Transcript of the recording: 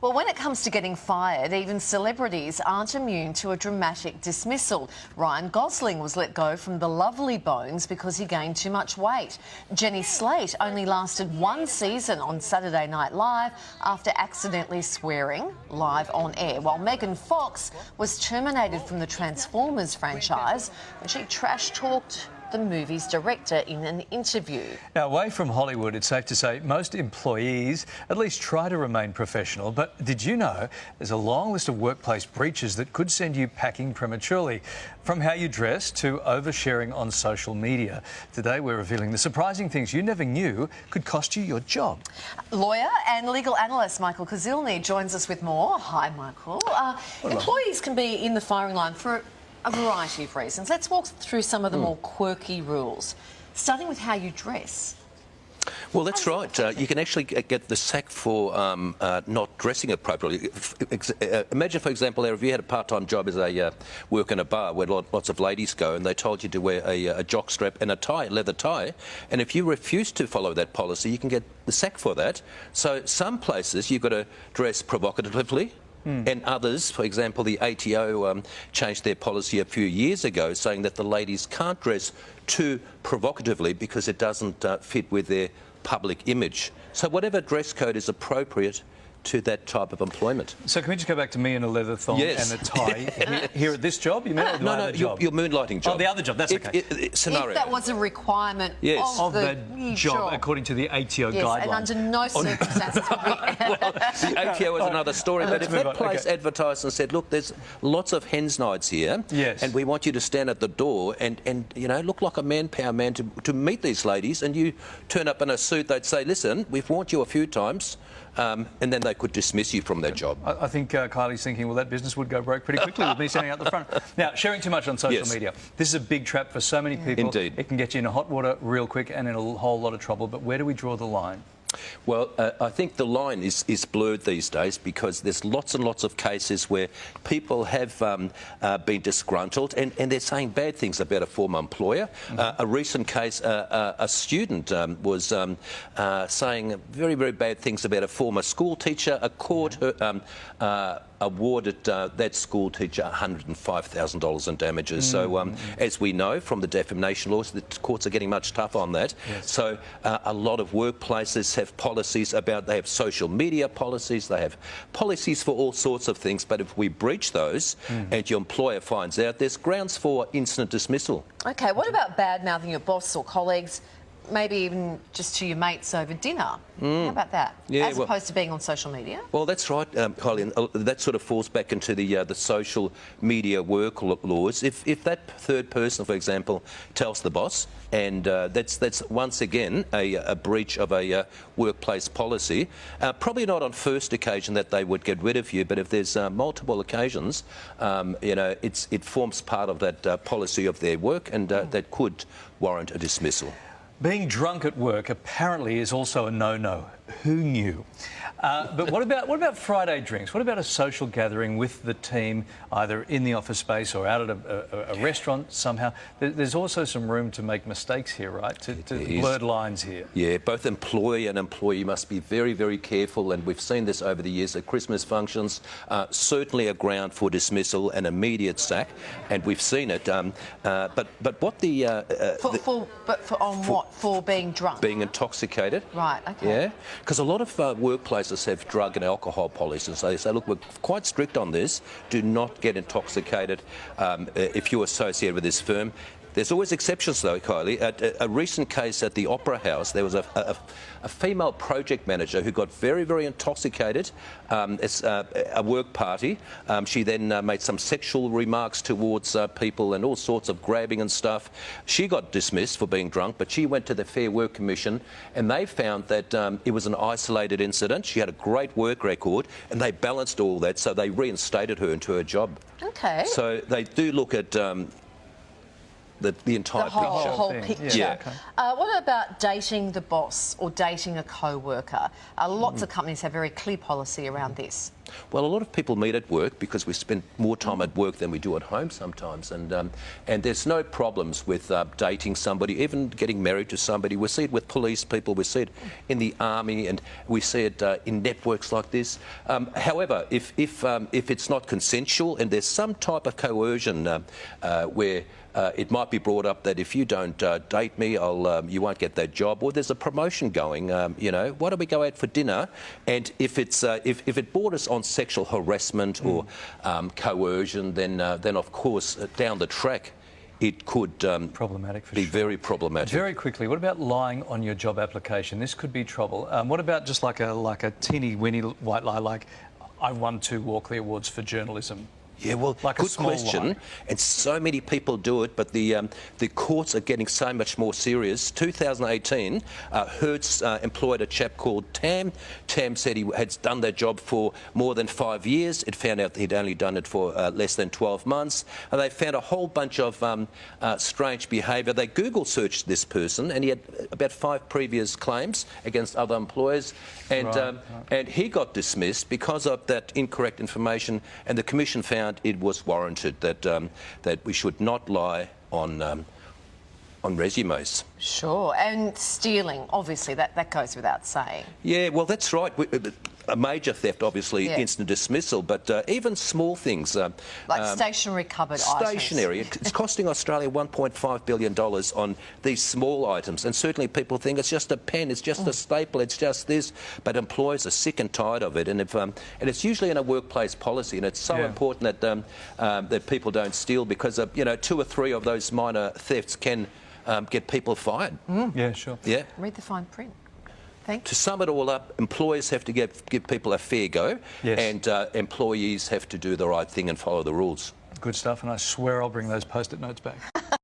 Well, when it comes to getting fired, even celebrities aren't immune to a dramatic dismissal. Ryan Gosling was let go from The Lovely Bones because he gained too much weight. Jenny Slate only lasted one season on Saturday Night Live after accidentally swearing live on air, while Megan Fox was terminated from the Transformers franchise when she trash-talked the movie's director in an interview. Now, away from Hollywood, it's safe to say most employees at least try to remain professional. But did you know there's a long list of workplace breaches that could send you packing prematurely? From how you dress to oversharing on social media. Today, we're revealing the surprising things you never knew could cost you your job. Lawyer and legal analyst Michael Kuzilny joins us with more. Hi, Michael. Employees can be in the firing line for a variety of reasons. Let's walk through some of the more quirky rules, starting with how you dress. Well, that's right. You can actually get the sack for not dressing appropriately. Imagine, for example, if you had a part-time job as a work in a bar where lots of ladies go, and they told you to wear a jockstrap and a tie, leather tie, and if you refuse to follow that policy, you can get the sack for that. So some places you've got to dress provocatively. And others, for example, the ATO changed their policy a few years ago, saying that the ladies can't dress too provocatively because it doesn't fit with their public image. So whatever dress code is appropriate to that type of employment. So can we just go back to me in a leather thong and a tie here at this job? You mean the other job? Your moonlighting job. Oh, the other job, that's okay. Scenario. If that was a requirement of the job, according to the ATO guidelines. And under no circumstances would we... Well, the ATO is another story, but if that place advertised and said, look, there's lots of hens nights here, and we want you to stand at the door and you know, look like a manpower man to meet these ladies, and you turn up in a suit, they'd say, listen, we've warned you a few times, and then they could dismiss you from that job. I think Kylie's thinking, well, that business would go broke pretty quickly with me standing out the front. Now, sharing too much on social media. This is a big trap for so many people. Indeed. It can get you into hot water real quick and in a whole lot of trouble. But where do we draw the line? Well, I think the line is blurred these days because there's lots and lots of cases where people have been disgruntled and they're saying bad things about a former employer. A recent case, a student was saying very, very bad things about a former school teacher. A court awarded that school teacher $105,000 in damages. So, as we know from the defamation laws, the courts are getting much tougher on that. So, a lot of workplaces have policies about, they have social media policies, they have policies for all sorts of things, but if we breach those and your employer finds out, there's grounds for instant dismissal. OK, what about bad-mouthing your boss or colleagues, maybe even just to your mates over dinner? How about that? As opposed to being on social media? Well, that's right, Colin. That sort of falls back into the social media work laws. If that third person, for example, tells the boss, and that's once again a breach of a workplace policy, probably not on first occasion that they would get rid of you, but if there's multiple occasions, you know, it forms part of that policy of their work, and that could warrant a dismissal. Being drunk at work apparently is also a no-no. Who knew? But what about Friday drinks? What about a social gathering with the team, either in the office space or out at a restaurant somehow? There's also some room to make mistakes here, right? To blurred lines here. Yeah, both employee and employee must be very, very careful, and we've seen this over the years at Christmas functions. Certainly a ground for dismissal and immediate sack, and we've seen it. But what for being drunk? Being intoxicated. Right, OK. Yeah, because a lot of workplaces have drug and alcohol policies. They say, look, we're quite strict on this. Do not get intoxicated if you're associated with this firm. There's always exceptions, though, Kylie. At a recent case at the Opera House, there was a female project manager who got very, very intoxicated at a work party. She then made some sexual remarks towards people and all sorts of grabbing and stuff. She got dismissed for being drunk, but she went to the Fair Work Commission, and they found that it was an isolated incident. She had a great work record, and they balanced all that, so they reinstated her into her job. OK. So they do look at the entire The whole picture. picture. Yeah. Okay. What about dating the boss or dating a co-worker? Lots of companies have very clear policy around this. Well, a lot of people meet at work because we spend more time at work than we do at home sometimes, and there's no problems with dating somebody, even getting married to somebody. We see it with police people, we see it in the army, and we see it in networks like this. However, if it's not consensual and there's some type of coercion where it might be brought up that if you don't date me, you won't get that job, or there's a promotion going. Why don't we go out for dinner? And if it borders on sexual harassment or coercion, then of course down the track it could Problematic for be sure. very problematic. Very quickly, what about lying on your job application? This could be trouble. What about just like a teeny-weeny white lie, like I won 2 Walkley Awards for journalism? Yeah, well, Like a good small question. lie. And so many people do it, but the courts are getting so much more serious. 2018, Hertz employed a chap called Tam. Tam said he had done that job for more than 5 years. It found out that he'd only done it for less than 12 months. And they found a whole bunch of strange behaviour. They Google searched this person, and he had about 5 previous claims against other employers. And, and he got dismissed because of that incorrect information, and the Commission found it was warranted that we should not lie on resumes. Sure, and stealing, obviously, that goes without saying. Yeah, well, that's right. A major theft, obviously, Yeah. instant dismissal, but even small things. Like stationary cupboard items. Stationery. It's costing Australia $1.5 billion on these small items, and certainly people think it's just a pen, it's just a staple, it's just this, but employers are sick and tired of it, and it's usually in a workplace policy, and it's so important that people don't steal, because 2 or 3 of those minor thefts can get people fired. Yeah, sure. Yeah. Read the fine print. Thank you. To sum it all up, employers have to give people a fair go, Yes. and employees have to do the right thing and follow the rules. Good stuff, and I swear I'll bring those post-it notes back.